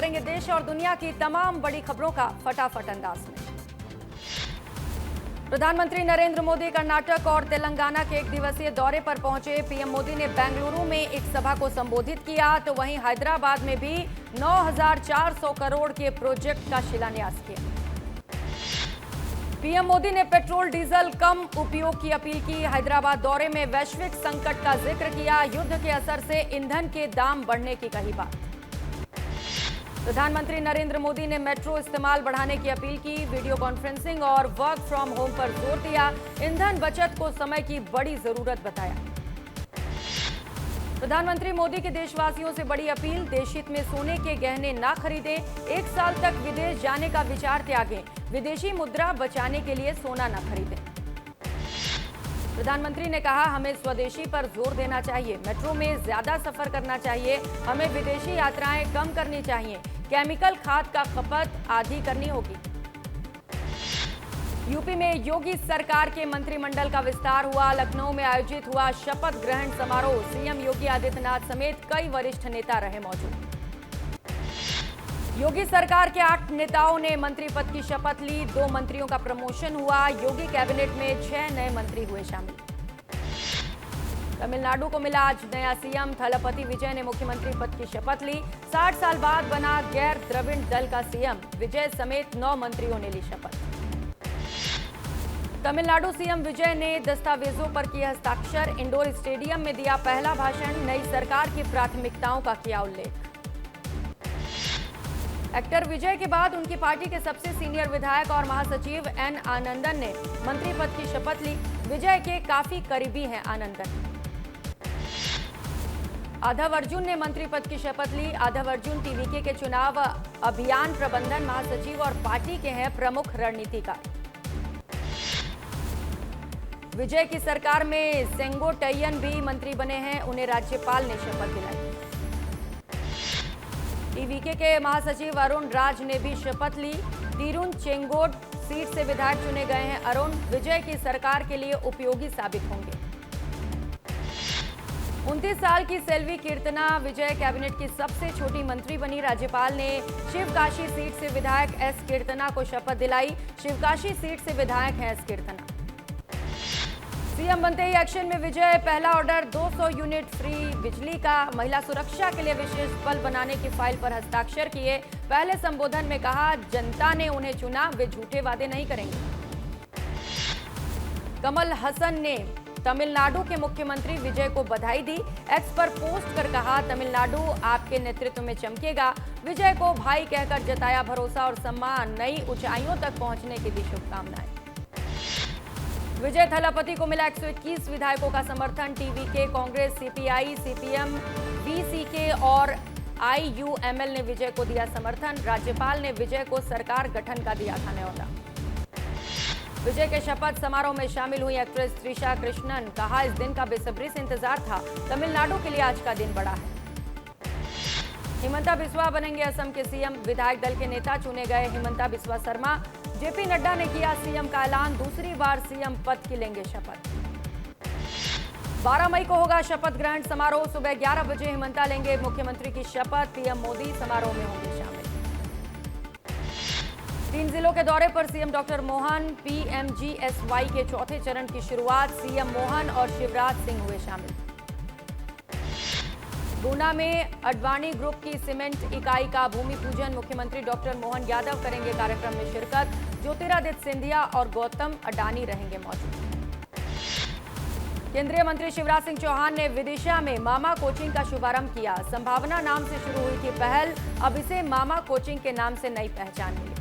करेंगे देश और दुनिया की तमाम बड़ी खबरों का फटाफट अंदाज में। प्रधानमंत्री नरेंद्र मोदी कर्नाटक और तेलंगाना के एक दिवसीय दौरे पर पहुंचे। पीएम मोदी ने बेंगलुरु में एक सभा को संबोधित किया, तो वहीं हैदराबाद में भी 9,400 करोड़ के प्रोजेक्ट का शिलान्यास किया। पीएम मोदी ने पेट्रोल डीजल कम उपयोग की अपील की। हैदराबाद दौरे में वैश्विक संकट का जिक्र किया। युद्ध के असर से ईंधन के दाम बढ़ने की कही बात। प्रधानमंत्री नरेंद्र मोदी ने मेट्रो इस्तेमाल बढ़ाने की अपील की। वीडियो कॉन्फ्रेंसिंग और वर्क फ्रॉम होम पर जोर दिया। ईंधन बचत को समय की बड़ी जरूरत बताया। प्रधानमंत्री मोदी की देशवासियों से बड़ी अपील, देश हित में सोने के गहने ना खरीदें, 1 साल तक विदेश जाने का विचार त्यागें, विदेशी मुद्रा बचाने के लिए सोना न खरीदें। प्रधानमंत्री ने कहा, हमें स्वदेशी पर जोर देना चाहिए, मेट्रो में ज्यादा सफर करना चाहिए, हमें विदेशी यात्राएं कम करनी चाहिए, केमिकल खाद का खपत आधी करनी होगी। यूपी में योगी सरकार के मंत्रिमंडल का विस्तार हुआ। लखनऊ में आयोजित हुआ शपथ ग्रहण समारोह। सीएम योगी आदित्यनाथ समेत कई वरिष्ठ नेता रहे मौजूद। योगी सरकार के 8 नेताओं ने मंत्री पद की शपथ ली। 2 मंत्रियों का प्रमोशन हुआ। योगी कैबिनेट में 6 नए मंत्री हुए शामिल। तमिलनाडु को मिला आज नया सीएम। थलपति विजय ने मुख्यमंत्री पद की शपथ ली। 60 साल बाद बना गैर द्रविड़ दल का सीएम। विजय समेत 9 मंत्रियों ने ली शपथ। तमिलनाडु सीएम विजय ने दस्तावेजों पर किए हस्ताक्षर। इंडोर स्टेडियम में दिया पहला भाषण। नई सरकार की प्राथमिकताओं का किया उल्लेख। एक्टर विजय के बाद उनकी पार्टी के सबसे सीनियर विधायक और महासचिव एन आनंदन ने मंत्री पद की शपथ ली। विजय के काफी करीबी हैं आनंदन। आधव अर्जुन ने मंत्री पद की शपथ ली। आधव अर्जुन टीवीके के चुनाव अभियान प्रबंधन महासचिव और पार्टी के हैं प्रमुख रणनीतिकार। विजय की सरकार में सेंगोट्टय्यन भी मंत्री बने हैं, उन्हें राज्यपाल ने शपथ दिलाई। टीवीके के महासचिव अरुण राज ने भी शपथ ली। तिरुचेंगोड सीट से विधायक चुने गए हैं अरुण। विजय की सरकार के लिए उपयोगी साबित होंगे। 29 साल की सेल्वी कीर्तना विजय कैबिनेट की सबसे छोटी मंत्री बनी। राज्यपाल ने शिवकाशी सीट से विधायक एस कीर्तना को शपथ दिलाई। शिवकाशी सीट से विधायक हैं एस कीर्तना। सीएम बनते ही एक्शन में विजय। पहला ऑर्डर 200 यूनिट फ्री बिजली का। महिला सुरक्षा के लिए विशेष बल बनाने की फाइल पर हस्ताक्षर किए। पहले संबोधन में कहा, जनता ने उन्हें चुना, वे झूठे वादे नहीं करेंगे। कमल हसन ने तमिलनाडु के मुख्यमंत्री विजय को बधाई दी। एक्स पर पोस्ट कर कहा, तमिलनाडु आपके नेतृत्व में चमकेगा। विजय को भाई कहकर जताया भरोसा और सम्मान। नई ऊंचाइयों तक पहुंचने की दी शुभकामनाएं। विजय थलपति को मिला 121 विधायकों का समर्थन। TVK, Congress, CPI, CPM, VCK और आईयूएमएल ने विजय को दिया समर्थन। राज्यपाल ने विजय को सरकार गठन का दिया था न्यौता। विजय के शपथ समारोह में शामिल हुई एक्ट्रेस त्रिशा कृष्णन। कहा, इस दिन का बेसब्री से इंतजार था। तमिलनाडु के लिए आज का दिन बड़ा है। हिमंता बिस्वा बनेंगे असम के सीएम। विधायक दल के नेता चुने गए हिमंता बिस्वा शर्मा। जेपी नड्डा ने किया सीएम का ऐलान। दूसरी बार सीएम पद की लेंगे शपथ। 12 मई को होगा शपथ ग्रहण समारोह। सुबह 11 बजे हिमंता लेंगे मुख्यमंत्री की शपथ। पीएम मोदी समारोह में होंगे शामिल। 3 जिलों के दौरे पर सीएम डॉक्टर मोहन। पीएमजीएसवाई के 4थे चरण की शुरुआत। सीएम मोहन और शिवराज सिंह हुए शामिल। गुना में अडवाणी ग्रुप की सीमेंट इकाई का भूमि पूजन। मुख्यमंत्री डॉक्टर मोहन यादव करेंगे कार्यक्रम में शिरकत। ज्योतिरादित्य सिंधिया और गौतम अडानी रहेंगे मौजूद। केंद्रीय मंत्री शिवराज सिंह चौहान ने विदिशा में मामा कोचिंग का शुभारंभ किया। संभावना नाम से शुरू हुई थी पहल, अब इसे मामा कोचिंग के नाम से नई पहचान मिली।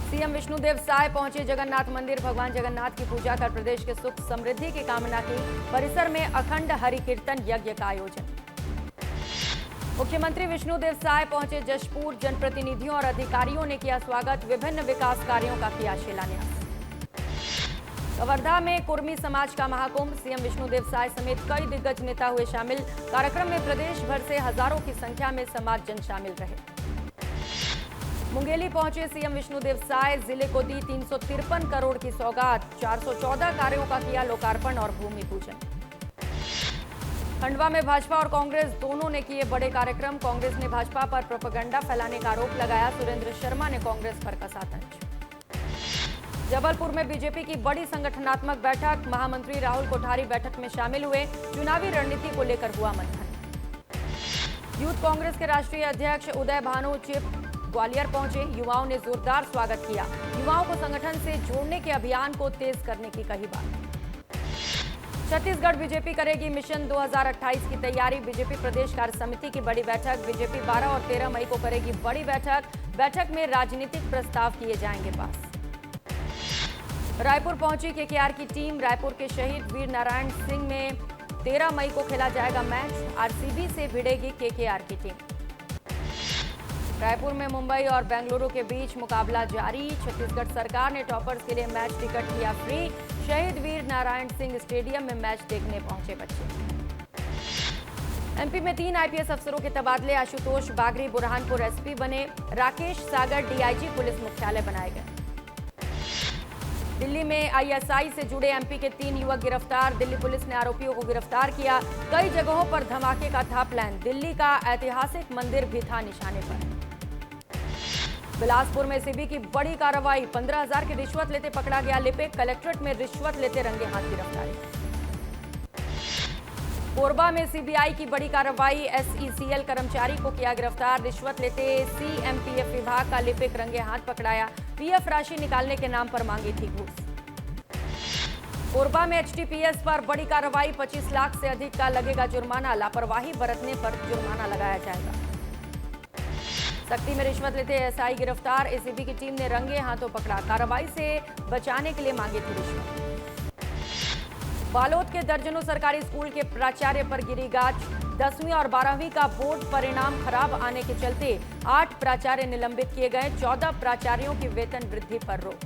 सीएम विष्णुदेव साय पहुंचे जगन्नाथ मंदिर। भगवान जगन्नाथ की पूजा कर प्रदेश के सुख समृद्धि की कामना की। परिसर में अखंड हरि कीर्तन यज्ञ का आयोजन। मुख्यमंत्री विष्णुदेव साय पहुंचे जशपुर। जनप्रतिनिधियों और अधिकारियों ने किया स्वागत। विभिन्न विकास कार्यों का किया शिलान्यास। कवर्धा में कुर्मी समाज का महाकुंभ। सीएम विष्णुदेव साय समेत कई दिग्गज नेता हुए शामिल। कार्यक्रम में प्रदेश भर से हजारों की संख्या में समाजजन शामिल रहे। मुंगेली पहुंचे सीएम विष्णुदेव साय। जिले को दी 353 करोड़ की सौगात। 414 कार्यों का किया लोकार्पण और भूमि पूजन। खंडवा में भाजपा और कांग्रेस दोनों ने किए बड़े कार्यक्रम। कांग्रेस ने भाजपा पर प्रोपेगेंडा फैलाने का आरोप लगाया। सुरेंद्र शर्मा ने कांग्रेस पर कसा तंज। जबलपुर में बीजेपी की बड़ी संगठनात्मक बैठक। महामंत्री राहुल कोठारी बैठक में शामिल हुए। चुनावी रणनीति को लेकर हुआ मंथन। यूथ कांग्रेस के राष्ट्रीय अध्यक्ष उदय भानु चिप ग्वालियर पहुंचे। युवाओं ने जोरदार स्वागत किया। युवाओं को संगठन से जोड़ने के अभियान को तेज करने की कही बात। छत्तीसगढ़ बीजेपी करेगी मिशन 2028 की तैयारी। बीजेपी प्रदेश कार्य समिति की बड़ी बैठक। बीजेपी 12 और 13 मई को करेगी बड़ी बैठक। बैठक में राजनीतिक प्रस्ताव किए जाएंगे पास। रायपुर पहुंची केकेआर की टीम। रायपुर के शहीद वीर नारायण सिंह में 13 मई को खेला जाएगा मैच। आरसीबी से भिड़ेगी केकेआर की टीम। रायपुर में मुंबई और बेंगलुरु के बीच मुकाबला जारी। छत्तीसगढ़ सरकार ने टॉपर्स के लिए मैच टिकट किया फ्री। शहीद वीर नारायण सिंह स्टेडियम में मैच देखने पहुंचे बच्चे। एमपी में 3 आईपीएस अफसरों के तबादले। आशुतोष बागरी बुरहानपुर एसपी बने। राकेश सागर डीआईजी पुलिस मुख्यालय बनाए गए। दिल्ली में आईएसआई से जुड़े एमपी के 3 युवक गिरफ्तार। दिल्ली पुलिस ने आरोपियों को गिरफ्तार किया। कई जगहों पर धमाके का था प्लान। दिल्ली का ऐतिहासिक मंदिर भी था निशाने पर। बिलासपुर में सीबी की बड़ी कार्रवाई। 15,000 की रिश्वत लेते पकड़ा गया लिपिक। कलेक्ट्रेट में रिश्वत लेते रंगे हाथ गिरफ्तारी। कोरबा में सीबीआई की बड़ी कार्रवाई। एसईसीएल कर्मचारी को किया गिरफ्तार। रिश्वत लेते सीएमपीएफ विभाग का लिपिक रंगे हाथ पकड़ाया। पीएफ राशि निकालने के नाम पर मांगी थी घूस। कोरबा में एचटीपीएस पर बड़ी कार्रवाई। 25 लाख से अधिक का लगेगा जुर्माना। लापरवाही बरतने पर जुर्माना लगाया जाएगा। सख्ती में रिश्वत लेते एसआई गिरफ्तार। एसीबी की टीम ने रंगे हाथों पकड़ा। कार्रवाई से बचाने के लिए मांगी थी रिश्वत। बालोद के दर्जनों सरकारी स्कूल के प्राचार्य पर गिरी गाज। 10वीं और 12वीं का बोर्ड परिणाम खराब आने के चलते 8 प्राचार्य निलंबित किए गए। 14 प्राचार्यों की वेतन वृद्धि पर रोक।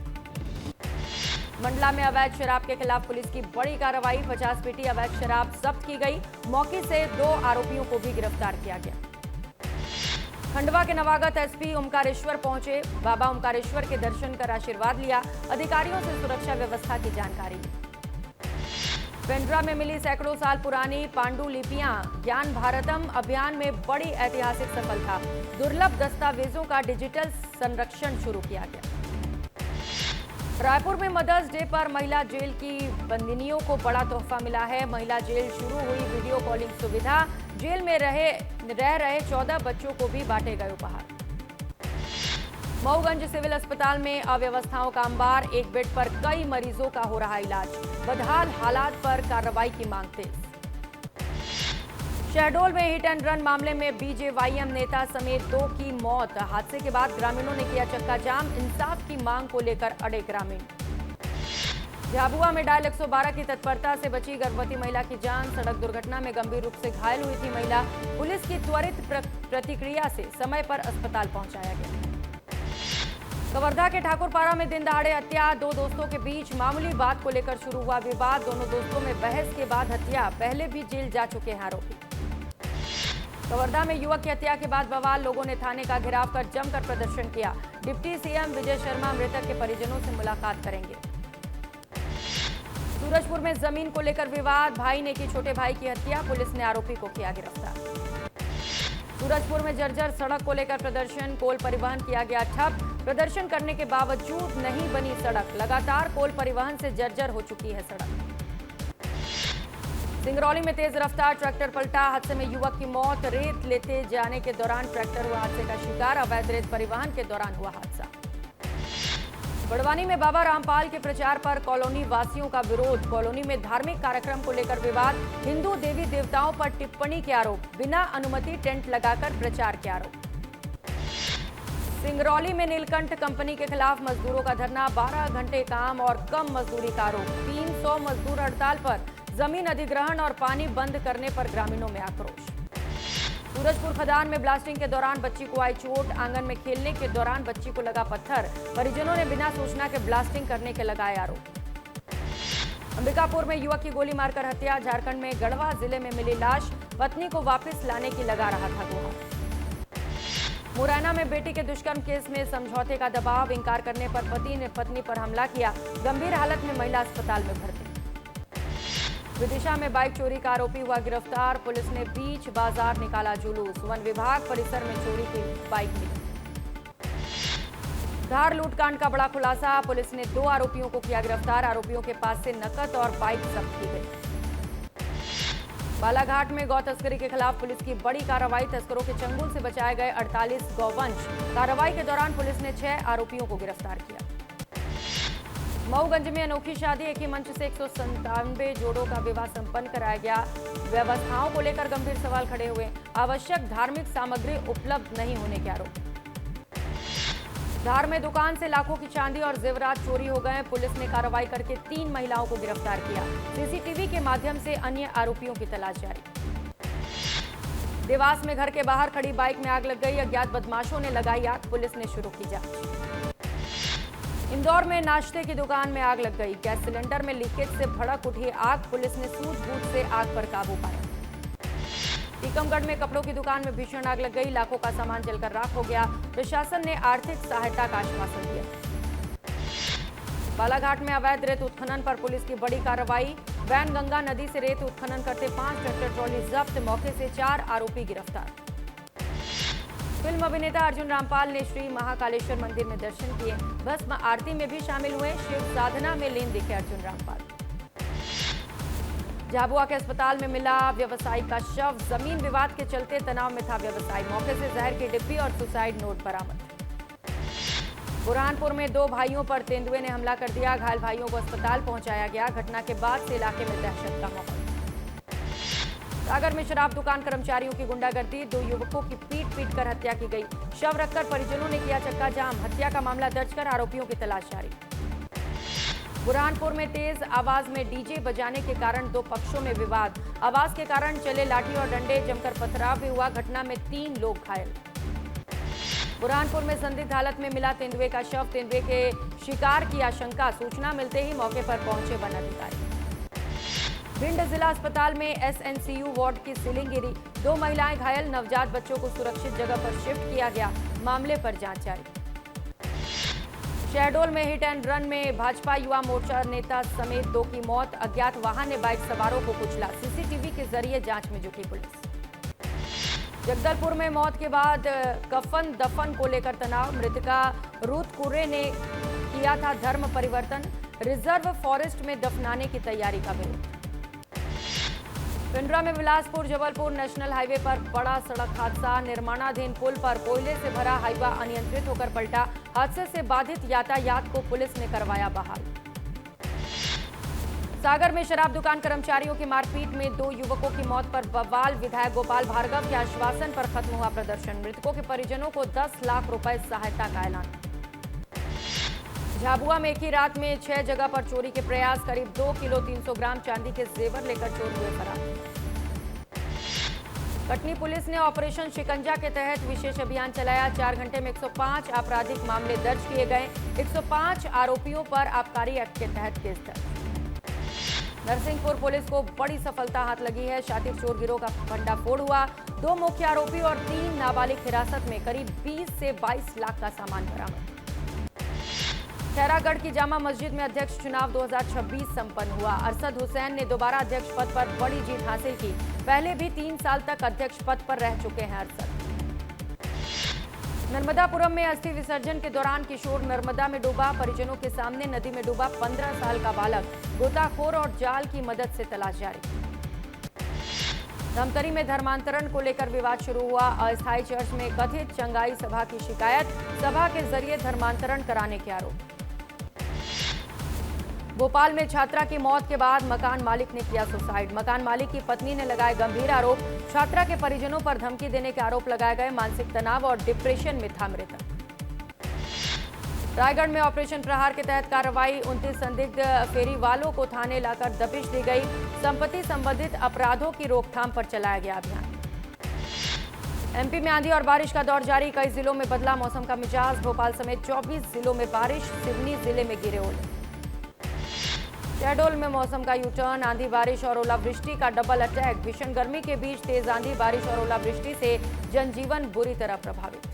मंडला में अवैध शराब के खिलाफ पुलिस की बड़ी कार्रवाई। 50 पेटी अवैध शराब जब्त की गई। मौके से 2 आरोपियों को भी गिरफ्तार किया गया। खंडवा के नवागत एसपी ओमकारेश्वर पहुंचे। बाबा ओमकारेश्वर के दर्शन कर आशीर्वाद लिया। अधिकारियों से सुरक्षा व्यवस्था की जानकारी ली। पेंड्रा में मिली सैकड़ों साल पुरानी पांडुलिपियां। ज्ञान भारतम अभियान में बड़ी ऐतिहासिक सफलता। दुर्लभ दस्तावेजों का डिजिटल संरक्षण शुरू किया गया। रायपुर में मदर्स डे पर महिला जेल की बंदिनियों को बड़ा तोहफा मिला है। महिला जेल शुरू हुई वीडियो कॉलिंग सुविधा। जेल में रह रहे 14 बच्चों को भी बांटे गए उपहार। मऊगंज सिविल अस्पताल में अव्यवस्थाओं का अंबार। एक बेड पर कई मरीजों का हो रहा इलाज। बदहाल हालात पर कार्रवाई की मांग तेज। शहडोल में हिट एंड रन मामले में बीजेवाईएम नेता समेत 2 की मौत। हादसे के बाद ग्रामीणों ने किया चक्का जाम। इंसाफ की मांग को लेकर अड़े ग्रामीण। झाबुआ में डायल 112 की तत्परता से बची गर्भवती महिला की जान। सड़क दुर्घटना में गंभीर रूप से घायल हुई थी महिला। पुलिस की त्वरित प्रतिक्रिया से समय पर अस्पताल पहुंचाया गया। कवर्धा के ठाकुरपारा में दिन दहाड़े हत्या। 2 दोस्तों के बीच मामूली बात को लेकर शुरू हुआ विवाद। दोनों दोस्तों में बहस के बाद हत्या। पहले भी जेल जा चुके हैं आरोपी। कवर्धा में युवक की हत्या के बाद बवाल। लोगों ने थाने का घेराव कर जमकर प्रदर्शन किया। डिप्टी सीएम विजय शर्मा मृतक के परिजनों से मुलाकात करेंगे। सूरजपुर में जमीन को लेकर विवाद। भाई ने की छोटे भाई की हत्या। पुलिस ने आरोपी को किया गिरफ्तार। सूरजपुर में जर्जर सड़क को लेकर प्रदर्शन। कोल परिवहन किया गया ठप। प्रदर्शन करने के बावजूद नहीं बनी सड़क। लगातार कोल परिवहन से जर्जर हो चुकी है सड़क। सिंगरौली में तेज रफ्तार ट्रैक्टर पलटा। हादसे में युवक की मौत। रेत लेते जाने के दौरान ट्रैक्टर हुआ हादसे का शिकार। अवैध रेत परिवहन के दौरान हुआ हादसा। बड़वानी में बाबा रामपाल के प्रचार पर कॉलोनी वासियों का विरोध। कॉलोनी में धार्मिक कार्यक्रम को लेकर विवाद। हिंदू देवी देवताओं पर टिप्पणी के आरोप। बिना अनुमति टेंट लगाकर प्रचार के आरोप। सिंगरौली में नीलकंठ कंपनी के खिलाफ मजदूरों का धरना। 12 घंटे काम और कम मजदूरी का आरोप। 300 मजदूर हड़ताल पर। जमीन अधिग्रहण और पानी बंद करने पर ग्रामीणों में आक्रोश। सूरजपुर खदान में ब्लास्टिंग के दौरान बच्ची को आई चोट। आंगन में खेलने के दौरान बच्ची को लगा पत्थर। परिजनों ने बिना सूचना के ब्लास्टिंग करने के लगाए आरोप। अंबिकापुर में युवक की गोली मारकर हत्या। झारखंड में गढ़वा जिले में मिली लाश। पत्नी को वापस लाने की लगा रहा था गुहार। मुरैना में बेटी के दुष्कर्म केस में समझौते का दबाव। इंकार करने पर पति ने पत्नी पर हमला किया। गंभीर हालत में महिला अस्पताल में भर्ती। विदिशा में बाइक चोरी का आरोपी हुआ गिरफ्तार। पुलिस ने बीच बाजार निकाला जुलूस। वन विभाग परिसर में चोरी की बाइक मिली। धार लूटकांड का बड़ा खुलासा। पुलिस ने 2 आरोपियों को किया गिरफ्तार। आरोपियों के पास से नकद और बाइक जब्त की गई। बालाघाट में गौ तस्करी के खिलाफ पुलिस की बड़ी कार्रवाई। तस्करों के चंगुल से बचाए गए 48 गौवंश। कार्रवाई के दौरान पुलिस ने 6 आरोपियों को गिरफ्तार किया। मऊगंज में अनोखी शादी। एक ही मंच से 197 जोड़ों का विवाह संपन्न कराया गया। व्यवस्थाओं को लेकर गंभीर सवाल खड़े हुए। आवश्यक धार्मिक सामग्री उपलब्ध नहीं होने के आरोप। धार में दुकान से लाखों की चांदी और जेवरात चोरी हो गए। पुलिस ने कार्रवाई करके 3 महिलाओं को गिरफ्तार किया। सीसीटीवी के माध्यम से अन्य आरोपियों की तलाश जारी। देवास में घर के बाहर खड़ी बाइक में आग लग गई। अज्ञात बदमाशों ने लगाई आग। पुलिस ने शुरू की जांच। इंदौर में नाश्ते की दुकान में आग लग गई। गैस सिलेंडर में लीकेज से भड़क उठी आग। पुलिस ने सूझबूझ से आग पर काबू पाया। टीकमगढ़ में कपड़ों की दुकान में भीषण आग लग गई। लाखों का सामान जलकर राख हो गया। प्रशासन ने आर्थिक सहायता का आश्वासन दिया। बालाघाट में अवैध रेत उत्खनन पर पुलिस की बड़ी कार्रवाई। वैन गंगा नदी से रेत उत्खनन करते 5 ट्रैक्टर ट्रॉली जब्त। मौके से 4 आरोपी गिरफ्तार। फिल्म अभिनेता अर्जुन रामपाल ने श्री महाकालेश्वर मंदिर में दर्शन किए। भस्म आरती में भी शामिल हुए। शिव साधना में लीन दिखे अर्जुन रामपाल। झाबुआ के अस्पताल में मिला व्यवसायी का शव। जमीन विवाद के चलते तनाव में था व्यवसायी। मौके से जहर की डिब्बी और सुसाइड नोट बरामद। बुरहानपुर में 2 भाइयों पर तेंदुए ने हमला कर दिया। घायल भाइयों को अस्पताल पहुंचाया गया। घटना के बाद से इलाके में दहशत का माहौल। सागर में शराब दुकान कर्मचारियों की गुंडागर्दी। 2 युवकों की पीट कर हत्या की गई। शव रखकर परिजनों ने किया चक्का जाम। हत्या का मामला दर्ज कर आरोपियों की तलाश जारी। बुरहानपुर में तेज आवाज में डीजे बजाने के कारण 2 पक्षों में विवाद। आवाज के कारण चले लाठी और डंडे। जमकर पथराव भी हुआ। घटना में 3 लोग घायल। बुरहानपुर में संदिग्ध हालत में मिला तेंदुए का शव। तेंदुए के शिकार की आशंका। सूचना मिलते ही मौके पर पहुंचे वन अधिकारी। भिंड जिला अस्पताल में एसएनसीयू वार्ड की सीलिंग गिरी। 2 महिलाएं घायल। नवजात बच्चों को सुरक्षित जगह पर शिफ्ट किया गया। मामले पर जांच जारी। शहडोल में हिट एंड रन में भाजपा युवा मोर्चा नेता समेत 2 की मौत। अज्ञात वाहन ने बाइक सवारों को कुचला। सीसीटीवी के जरिए जांच में जुटी पुलिस। जगदलपुर में मौत के बाद कफन दफन को लेकर तनाव। मृतका रूथ कुर्रे ने किया था धर्म परिवर्तन। रिजर्व फॉरेस्ट में दफनाने की तैयारी का विरोध। पिंडरा में बिलासपुर जबलपुर नेशनल हाईवे पर बड़ा सड़क हादसा। निर्माणाधीन पुल पर कोयले से भरा हाईवा अनियंत्रित होकर पलटा। हादसे से बाधित यातायात को पुलिस ने करवाया बहाल। सागर में शराब दुकान कर्मचारियों की मारपीट में 2 युवकों की मौत पर बवाल। विधायक गोपाल भार्गव के आश्वासन पर खत्म हुआ प्रदर्शन। मृतकों के परिजनों को 10 लाख रुपए सहायता का ऐलान। झाबुआ में एक ही रात में 6 जगह पर चोरी के प्रयास। करीब 2 किलो 300 ग्राम चांदी के जेवर लेकर चोर हुए फरार। कटनी पुलिस ने ऑपरेशन शिकंजा के तहत विशेष अभियान चलाया। 4 घंटे में 105 आपराधिक मामले दर्ज किए गए। 105 आरोपियों पर आबकारी एक्ट के तहत केस दर्ज। नरसिंहपुर पुलिस को बड़ी सफलता हाथ लगी है। शातिर चोर गिरोह का भंडाफोड़ हुआ। 2 मुख्य आरोपी और 3 नाबालिग हिरासत में। करीब 20 से 22 लाख का सामान बरामद। खैरागढ़ की जामा मस्जिद में अध्यक्ष चुनाव 2026 संपन्न हुआ। अरशद हुसैन ने दोबारा अध्यक्ष पद पर बड़ी जीत हासिल की। पहले भी 3 साल तक अध्यक्ष पद पर रह चुके हैं अरशद। नर्मदापुरम में अस्थि विसर्जन के दौरान किशोर नर्मदा में डूबा। परिजनों के सामने नदी में डूबा 15 साल का बालक। गोताखोर और जाल की मदद से तलाश जारी। धमतरी में धर्मांतरण को लेकर विवाद शुरू हुआ। अस्थायी चर्च में कथित चंगाई सभा की शिकायत। सभा के जरिए धर्मांतरण कराने के आरोप। भोपाल में छात्रा की मौत के बाद मकान मालिक ने किया सुसाइड। मकान मालिक की पत्नी ने लगाए गंभीर आरोप। छात्रा के परिजनों पर धमकी देने के आरोप लगाए गए। मानसिक तनाव और डिप्रेशन में था मृतक। रायगढ़ में ऑपरेशन प्रहार के तहत कार्रवाई। 29 संदिग्ध फेरी वालों को थाने लाकर दबिश दी गई। संपत्ति संबंधित अपराधों की रोकथाम पर चलाया गया अभियान। एमपी में आंधी और बारिश का दौर जारी। कई जिलों में बदला मौसम का मिजाज। भोपाल समेत 24 जिलों में बारिश। सिवनी जिले में गिरे ओले। शहडोल में मौसम का यूटर्न। आंधी बारिश और ओलावृष्टि का डबल अटैक। भीषण गर्मी के बीच तेज आंधी बारिश और ओलावृष्टि से जनजीवन बुरी तरह प्रभावित।